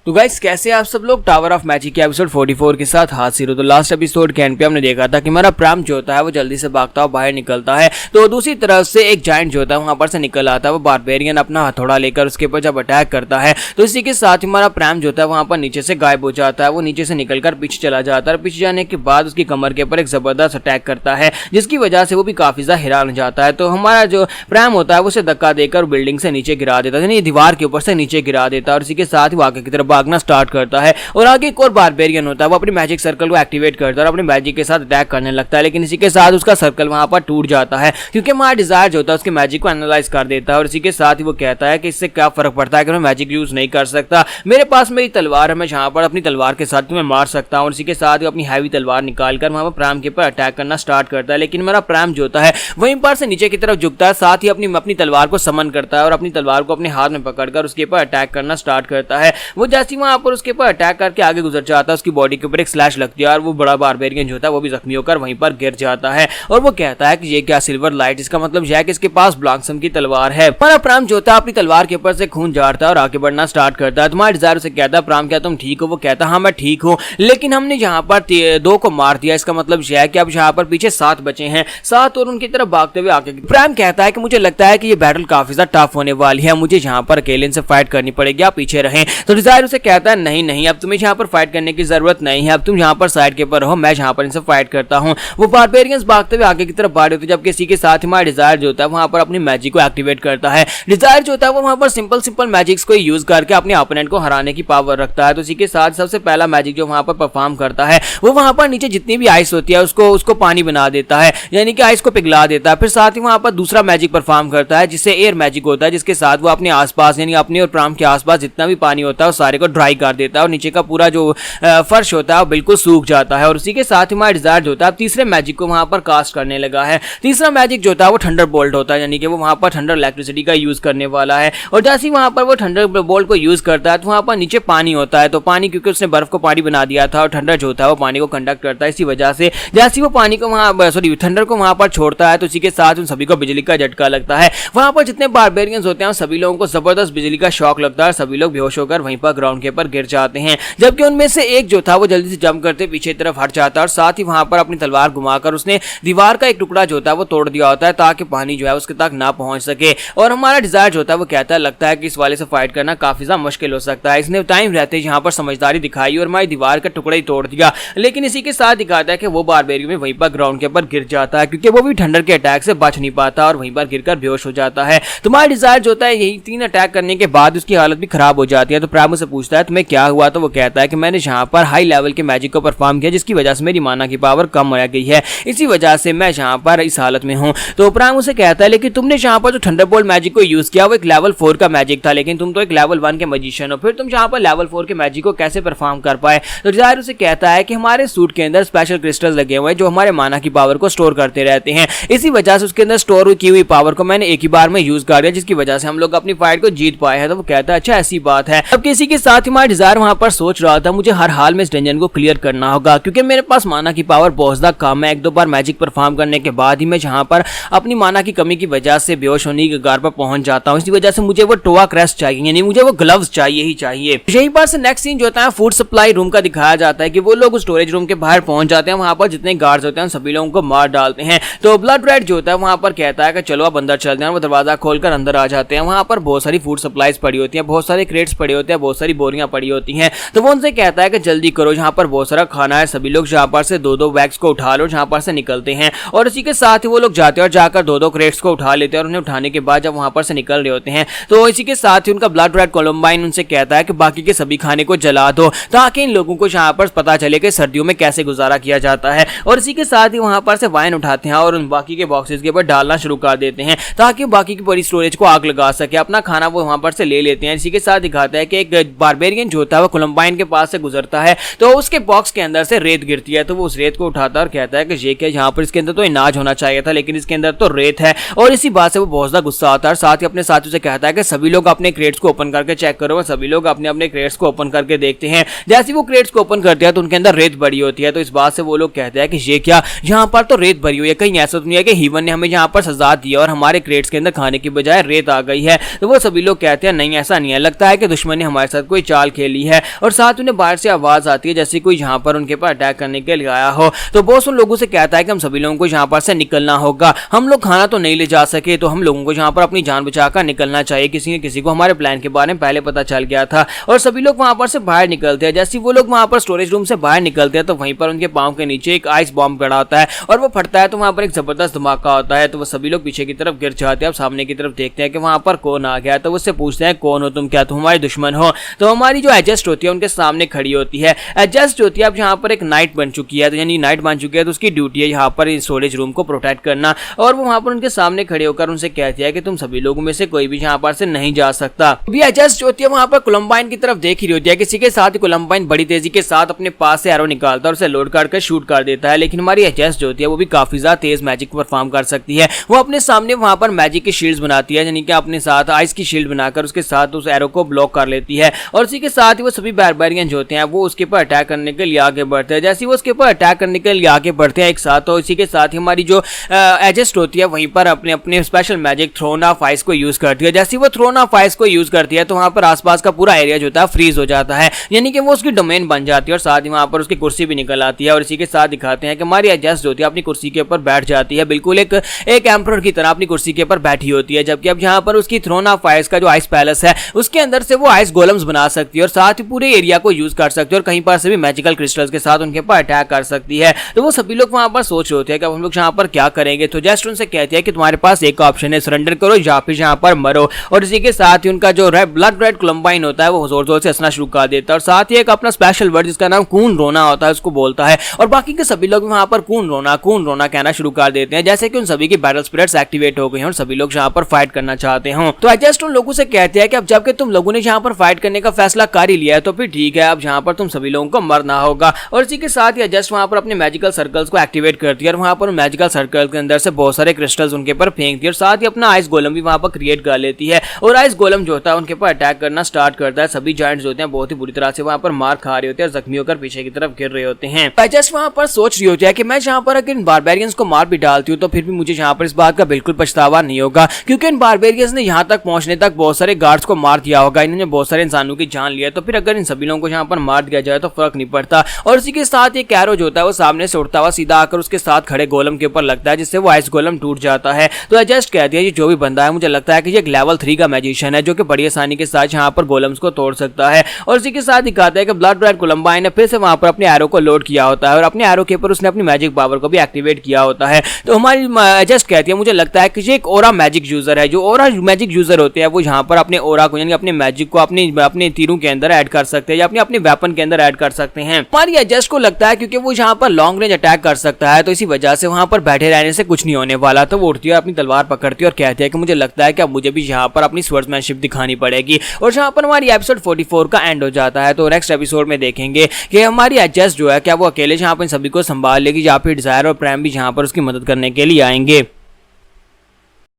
तो गाइस कैसे आप सब लोग टावर ऑफ मैजिक के एपिसोड 44 के साथ हाजिर हो। तो लास्ट एपिसोड के एंड पे हमने देखा था कि हमारा प्राम जो होता है वो जल्दी से भागता हुआ बाहर निकलता है, तो दूसरी तरफ से एक जायंट जो होता है वहां पर से निकल आता है। वो बारबेरियन अपना हथौड़ा लेकर उसके ऊपर जब अटैक करता है तो इसी के साथ हमारा प्राम जो होता है वहां पर नीचे से गायब हो जाता है। वो नीचे से निकलकर पीछे चला जाता है। पीछे जाने के बाद उसकी कमर के ऊपर एक जबरदस्त अटैक करता है, जिसकी वजह से वो भी काफी ज्यादा हैरान हो जाता है। तो हमारा जो प्राम होता है वो उसे धक्का देकर बिल्डिंग से नीचे गिरा देता है, यानी दीवार के ऊपर से नीचे गिरा देता है और इसी के साथ ही आगे की तरफ भागना स्टार्ट करता है। और आगे एक और बारबेरियन होता है, वो अपनी मैजिक सर्कल को एक्टिवेट करता है और अपने मैजिक के साथ अटैक करने लगता है। लेकिन इसी के साथ उसका सर्कल वहां पर टूट जाता है, क्योंकि हमारा डिजायर जो होता है उसके मैजिक को एनालाइज कर देता है। और इसी के साथ ही वो कहता है कि इससे क्या फर्क पड़ता है कि मैं मैजिक यूज नहीं कर सकता, मेरे पास मेरी तलवार है, मैं जहां पर अपनी तलवार के साथ तुम्हें मार सकता हूं। और इसी के साथ ही अपनी हैवी तलवार निकालकर वहां पर प्राम के ऊपर अटैक करना स्टार्ट करता है। लेकिन मेरा प्राम जो होता है वहीं पर से नीचे की तरफ झुकता है, साथ ही अपनी तलवार को समन करता है और अपनी तलवार को अपने हाथ में पकड़कर उसके ऊपर अटैक करना स्टार्ट करता है। वो जैसे ही वहां पर उसके ऊपर अटैक करके आगे गुजर जाता है, उसकी बॉडी के ऊपर एक स्लैश लगती है और वो बड़ा बारबेरियन जो होता है वो भी जख्मी होकर वहीं पर गिर जाता है। और वो कहता है कि ये क्या सिल्वर लाइट, इसका मतलब यह है कि इसके पास ब्लॉसम की तलवार है। हमारा प्राम जो होता है अपनी तलवार के ऊपर से खून झाड़ता है और आगे बढ़ना स्टार्ट करता है। तुम्हारा डिजायर से कहता है प्राम क्या तुम ठीक हो? वो कहता है हाँ मैं ठीक हूँ, लेकिन हमने यहाँ पर 2 को मार दिया, इसका मतलब यह है कि अब यहाँ पर पीछे 7 बचे हैं, 7 और उनकी तरफ भागते हुए आगे। प्राम कहता है कि मुझे लगता है कि ये बैटल काफी ज्यादा टफ होने वाली है, मुझे यहाँ पर अकेले इनसे फाइट करनी पड़ेगी, आप पीछे रहें। तो डिजायर उसे कहता है नहीं, अब तुम्हें यहाँ पर फाइट करने की जरूरत नहीं है, अब तुम यहाँ पर साइड के ऊपर रहो, मैं यहाँ पर इनसे फाइट करता हूँ। वो बारबेरियंस भागते हुए आगे की तरफ बढ़ रहे थे, जबकि इसी के साथ हमारा डिजायर जो होता है वहां पर अपनी मैजिक को एक्टिवेट करता है। डिजायर जो होता है वो वहां पर सिंपल मैजिक्स को यूज करके अपने ओपोनेंट को हराने की पावर रखता है। तो इसी के साथ सबसे पहला मैजिक जो वहां पर परफॉर्म करता है वो वहां पर नीचे जितनी भी आइस होती है उसको पानी बना देता है, यानी कि आइस को पिघला देता है। फिर साथ ही वहां पर दूसरा मैजिक परफॉर्म करता है जिससे एयर मैजिक होता है, जिसके साथ वो अपने आसपास यानी अपने और प्राम के आसपास जितना भी पानी होता है उस सारे को ड्राई कर देता है और नीचे का पूरा जो फर्श होता है वो बिल्कुल सूख जाता है। और उसी के साथ ही हमारा डिजायर जो होता है तीसरे मैजिक को वहां पर कास्ट करने लगा है। तीसरा मैजिक जो होता है वो थंडर बोल्ट होता है, यानी कि वो वहां पर थंडर इलेक्ट्रिसिटी का यूज करने वाला है। और जैसे ही वहां पर वो थंडर बोल्ट को यूज करता है तो वहां पर नीचे पानी होता है, तो पानी क्योंकि उसने बर्फ को पानी बना दिया था और थंडर जो होता है वो पानी को कंडक्ट करता है, इसी वजह से जैसे वो पानी को थंडर को वहां पर छोड़ता है तो इसी के साथ उन सभी को बिजली का झटका लगता है। वहां पर जितने बारबेरियंस होते हैं सभी लोगों को जबरदस्त बिजली का शॉक लगता है, सभी लोग बेहोश होकर वहीं पर ग्राउंड के ऊपर गिर जाते हैं। जबकि उनमें से एक जो था वो जल्दी से जंप करते पीछे तरफ हट जाता है और साथ ही वहां पर अपनी तलवार घुमाकर उसने दीवार का एक टुकड़ा जो होता है वो तोड़ दिया होता है ताकि पानी जो है उसके तक ना पहुंच सके। और हमारा डिजायर जो होता है वो कहता है लगता है कि इस वाले से फाइट करना काफी ज्यादा मुश्किल हो सकता है, इसने टाइम रहते यहाँ पर समझदारी दिखाई और हमारी दीवार का टुकड़ा ही तोड़ दिया। लेकिन इसी के साथ दिखाता है कि वो बारबेरियन में वहीं पर ग्राउंड के ऊपर गिर जाता है, क्योंकि वो भी थंडर के अटैक से बच नहीं पाता और वहीं पर गिरकर बेहोश हो जाता है। तुम्हारा डिजायर जो होता है यही 3 अटैक करने के बाद उसकी हालत भी खराब हो जाती है। तो प्राम से पूछता है तुम्हें क्या हुआ? तो वो कहता है कि मैंने यहाँ पर हाई लेवल के मैजिक को परफॉर्म किया, जिसकी वजह से मेरी माना की पावर कम हो गई है, इसी वजह से मैं यहाँ पर इस हालत में हूँ। तो प्राम उसे कहता है लेकिन तुमने यहाँ पर जो थंडरबोल्ट मैजिक को यूज किया वो एक लेवल 4 का मैजिक था, लेकिन तुम तो एक लेवल 1 के मैजिशियन हो, फिर तुम यहाँ पर लेवल 4 के मैजिक को कैसे परफॉर्म कर पाए? तो डिजायर उसे कहता है कि हमारे सूट के अंदर स्पेशल क्रिस्टल्स लगे हुए हैं जो हमारे माना की पावर को स्टोर करते रहते हैं, इसी वजह से उसके अंदर स्टोर की हुई पावर को मैंने एक ही बार में यूज कर दिया, जिसकी वजह से हम लोग अपनी फाइट को जीत पाए हैं। तो वो कहता है अच्छा ऐसी बात है। अब किसी के साथ हमारा डिजायर वहां पर सोच रहा था मुझे हर हाल में इस डंजन को क्लियर करना होगा, क्योंकि मेरे पास माना की पावर बहुत ज्यादा कम है। 1-2 बार मैजिक परफॉर्म करने के बाद ही मैं जहां पर अपनी माना की कमी की वजह से बेहोश होने की कगार पर पहुंच जाता हूं, इसी वजह से मुझे वो टोआ क्रेस्ट चाहिए, यानी मुझे वो ग्लव्स चाहिए ही चाहिए। यही पर से नेक्स्ट सीन जो होता है फूड सप्लाई रूम का दिखाया जाता है कि वो लोग स्टोरेज रूम के बाहर पहुंच जाते हैं, वहां पर जितने गार्ड्स होते हैं सभी लोगों को मार डालते हैं। तो ब्लड रेड जो होता है वहां पर कहता है कि चलो अब अंदर चलते हैं। वो दरवाजा खोलकर अंदर आ जाते हैं, वहां पर बहुत सारी फूड सप्लाईज पड़ी होती हैं, बहुत सारे क्रेट्स पड़े होते हैं, बहुत सारी बोरियां पड़ी होती हैं। तो वो उनसे कहता है कि जल्दी करो, यहाँ पर बहुत सारा खाना है, सभी लोग यहाँ पर से 2-2 बैग्स को उठा लो, जहाँ पर से निकलते हैं। और इसी के साथ ही वो लोग जाते हैं और जाकर 2-2 क्रेट्स को उठा लेते हैं और उन्हें उठाने के बाद जब वहां पर से निकल रहे होते हैं तो इसी के साथ ही उनका ब्लड रेड कोलम्बाइन उनसे कहता है कि बाकी के सभी खाने को जला दो ताकि इन लोगों को यहाँ पर पता चले कि सर्दियों में कैसे गुजारा किया जाता है। और इसी के साथ ही वहां पर से वाइन उठाते हैं और उन बाकी के बॉक्सेस के ऊपर डालना शुरू कर देते हैं ताकि बाकी की पूरी स्टोरेज को आग लगा सके, अपना खाना वो वहां पर से ले लेते हैं। इसी के साथ दिखाता है कि एक बारबेरियन जो होता है वो कोलम्बाइन के पास से गुजरता है तो उसके बॉक्स के अंदर से रेत गिरती है, तो वो उस रेत को उठाता है और कहता है कि ये क्या, यहाँ पर इसके अंदर तो अनाज होना चाहिए था लेकिन इसके अंदर तो रेत है। और इसी बात से वो बहुत ज्यादा गुस्सा आता है और साथ ही अपने साथियों से कहता है कि सभी लोग अपने क्रेट्स को ओपन करके चेक करो। सभी लोग अपने अपने क्रेट्स को ओपन करके देखते हैं, जैसे वो क्रेट्स को ओपन करते हैं तो उनके अंदर रेत भरी होती है। तो इस बात से वो लोग कहते हैं कि ये क्या, यहाँ पर तो रेत भरी हुई है, कहीं ऐसा तो नहीं है कि हीवन ने हमें यहाँ पर सजा दिया और हमारे क्रेट्स के अंदर खाने की बजाय रेत आ गई है। तो वो सभी लोग कहते हैं नहीं ऐसा नहीं है, लगता है कि दुश्मन ने हमारे साथ कोई कोई चाल खेली है और साथ उन्हें बाहर से आवाज आती है जैसे कोई यहाँ पर उनके पर अटैक करने के लिए आया हो। तो बॉस उन लोगों से कहता है कि हम सभी लोगों को यहाँ पर से निकलना होगा, हम लोग खाना तो नहीं ले जा सके तो हम लोगों को यहाँ पर अपनी जान बचाकर निकलना चाहिए। किसी न किसी को हमारे प्लान के बारे में पहले पता चल गया था और सभी लोग वहां पर से बाहर निकलते हैं। जैसे वो लोग वहां पर स्टोरेज रूम से बाहर निकलते हैं तो वहीं पर उनके पांव के नीचे एक आइस बॉम्ब पड़ा होता है और वो फटता है तो वहां पर एक जबरदस्त धमाका होता है। तो वो सभी लोग पीछे की तरफ गिर जाते हैं। अब सामने की तरफ देखते हैं कि वहां पर कौन आ गया। तो उससे पूछते हैं कौन हो तुम, क्या तुम हमारे दुश्मन हो? तो हमारी जो एडजस्ट होती है उनके सामने खड़ी होती है। एडजस्ट होती है अब यहाँ पर एक नाइट बन चुकी है, तो यानी नाइट बन चुकी है तो उसकी ड्यूटी है यहाँ पर स्टोरेज रूम को प्रोटेक्ट करना और वो वहां पर उनके सामने खड़े होकर उनसे कहती है कि तुम सभी लोगों में से कोई भी यहाँ पर से नहीं जा सकता। अभी एडजस्ट होती है वहां पर कोलंबाइन की तरफ देख रही होती है। किसी के साथ कोलंबाइन बड़ी तेजी के साथ अपने पास से एरो निकालता है और उसे लोड कर शूट कर देता है। लेकिन हमारी एडजस्ट जो होती है वो भी काफी ज्यादा तेज मैजिक परफॉर्म कर सकती है। वो अपने सामने वहां पर मैजिक की शील्ड्स बनाती है, यानी कि अपने साथ आइस की शील्ड बनाकर उसके साथ उस एरो को ब्लॉक कर लेती है और उसी के साथ ही वो सभी बारबेरियन जो होते हैं वो उसके ऊपर अटैक करने के लिए आगे बढ़ते हैं। जैसे वो उसके ऊपर अटैक करने के लिए आगे बढ़ते हैं एक साथ, तो इसी के साथ ही हमारी जो एडजस्ट होती है वहीं पर अपने अपने special magic throne of ice को यूज करती है। जैसे वो थ्रोन ऑफ आइस को यूज करती है तो वहां पर आसपास का पूरा एरिया जो होता है फ्रीज हो जाता है, यानी कि वो उसकी डोमेन बन जाती है और साथ ही वहां पर उसकी कुर्सी भी निकल आती है। और इसी के साथ दिखाते हैं कि हमारी एडजस्ट होती है अपनी कुर्सी के ऊपर बैठ जाती है, बिल्कुल एक एम्परर की तरह अपनी कुर्सी के ऊपर बैठी होती है। जबकि अब यहाँ पर उसकी थ्रोन ऑफ आइस का जो आइस पैलेस है उसके अंदर से वो आइस गोलम्स बना सकती है और साथ ही पूरे एरिया को यूज कर सकती है और कहीं पर से भी मैजिकल क्रिस्टल्स के साथ उनके ऊपर अटैक कर सकती है। तो वो सभी लोग वहां पर सोच रहे होते हैं कि अब हम लोग यहाँ पर क्या करेंगे। तो जस्ट उनसे कहते हैं कि तुम्हारे पास एक ऑप्शन है, सरेंडर करो या फिर यहाँ पर मरो। और इसी के साथ ही उनका जो ब्लड रेड कोलंबाइन होता है वो जोर जोर से हंसना शुरू कर देता है और साथ ही एक अपना स्पेशल वर्ड जिसका नाम खून रोना होता है उसको बोलता है और बाकी के सभी लोग वहां पर खून रोना कहना शुरू कर देते हैं, जैसे कि उन सभी की बैटल स्पिरिट्स एक्टिवेट हो गई हैं और सभी लोग यहाँ पर फाइट करना चाहते हो। तो एडजस्ट उन लोगों से कहते हैं कि अब जबकि तुम लोगों ने यहाँ पर फाइट करने का फैसला कर ही लिया है तो फिर ठीक है, अब यहाँ पर तुम सभी लोगों को मरना होगा। और इसी के साथ ही एडजस्ट वहां पर अपने मैजिकल सर्कल्स को एक्टिवेट करती है और वहां पर मैजिकल सर्कल के अंदर से बहुत सारे क्रिस्टल्स उनके ऊपर फेंकती है और साथ ही अपना आइस गोलम भी वहां पर क्रिएट कर लेती है और आइस गोलम जो होता है उनके ऊपर अटैक करना स्टार्ट करता है। सभी जायंट्स होते हैं बहुत ही बुरी तरह से वहां पर मार खा रहे होते हैं और जख्मी होकर पीछे की तरफ गिर रहे होते हैं। एडजस्ट वहां पर सोच रही होती है कि मैं यहाँ पर अगर इन बारबेरियंस को मार भी डालती हूँ तो फिर भी मुझे यहाँ पर इस बात का बिल्कुल पछतावा नहीं होगा, क्योंकि इन बारबेरियंस ने यहाँ तक पहुंचने तक बहुत सारे गार्ड्स को मार दिया होगा, इन्होंने बहुत सारे इंसानों की जान लिया, तो फिर अगर इन सभी लोगों को यहाँ पर मार दिया जाए तो फर्क नहीं पड़ता। और इसी के साथ एक कैरो जो होता है वो सामने से उड़ता हुआ सीधा आकर उसके साथ खड़े गोलम के ऊपर लगता है, जिससे वो आइस गोलम टूट जाता है। तो एडजस्ट कहती है जो भी बंदा है मुझे लगता है कि ये एक लेवल 3 का मैजिशियन है जो कि बड़ी आसानी के साथ यहाँ पर गोलम्स को तोड़ सकता है। और इसी के साथ दिखाता है कि ब्लड रेड कोलंबाइन ने फिर से वहां पर अपने एरो को लोड किया होता है और अपने एरो के ऊपर उसने अपनी मैजिक पावर को भी एक्टिवेट किया होता है। तो हमारी एडजस्ट कहती है मुझे लगता है कि ये एक ओरा मैजिक यूजर है। जो ओरा मैजिक यूजर होते हैं वो यहाँ पर अपने ओरा को यानी अपने मैजिक को अपने तीरों के अंदर ऐड कर सकते हैं या अपने वेपन के अंदर ऐड कर सकते हैं। हमारी एडजस्ट को लगता है क्योंकि वो यहाँ पर लॉन्ग रेंज अटैक कर सकता है तो इसी वजह से वहां पर बैठे रहने से कुछ नहीं होने वाला। तो वो उठती है अपनी तलवार पकड़ती है और कहती है कि मुझे लगता है कि अब मुझे भी यहाँ पर अपनी स्वर्ड्समैनशिप दिखानी पड़ेगी। और यहाँ पर हमारी एपिसोड 44 का एंड हो जाता है। तो नेक्स्ट एपिसोड में देखेंगे कि हमारी एडजस्ट जो है क्या वो अकेले यहाँ पर सभी को संभाल लेगी या फिर डिजायर और प्राइम भी यहाँ पर उसकी मदद करने के लिए आएंगे।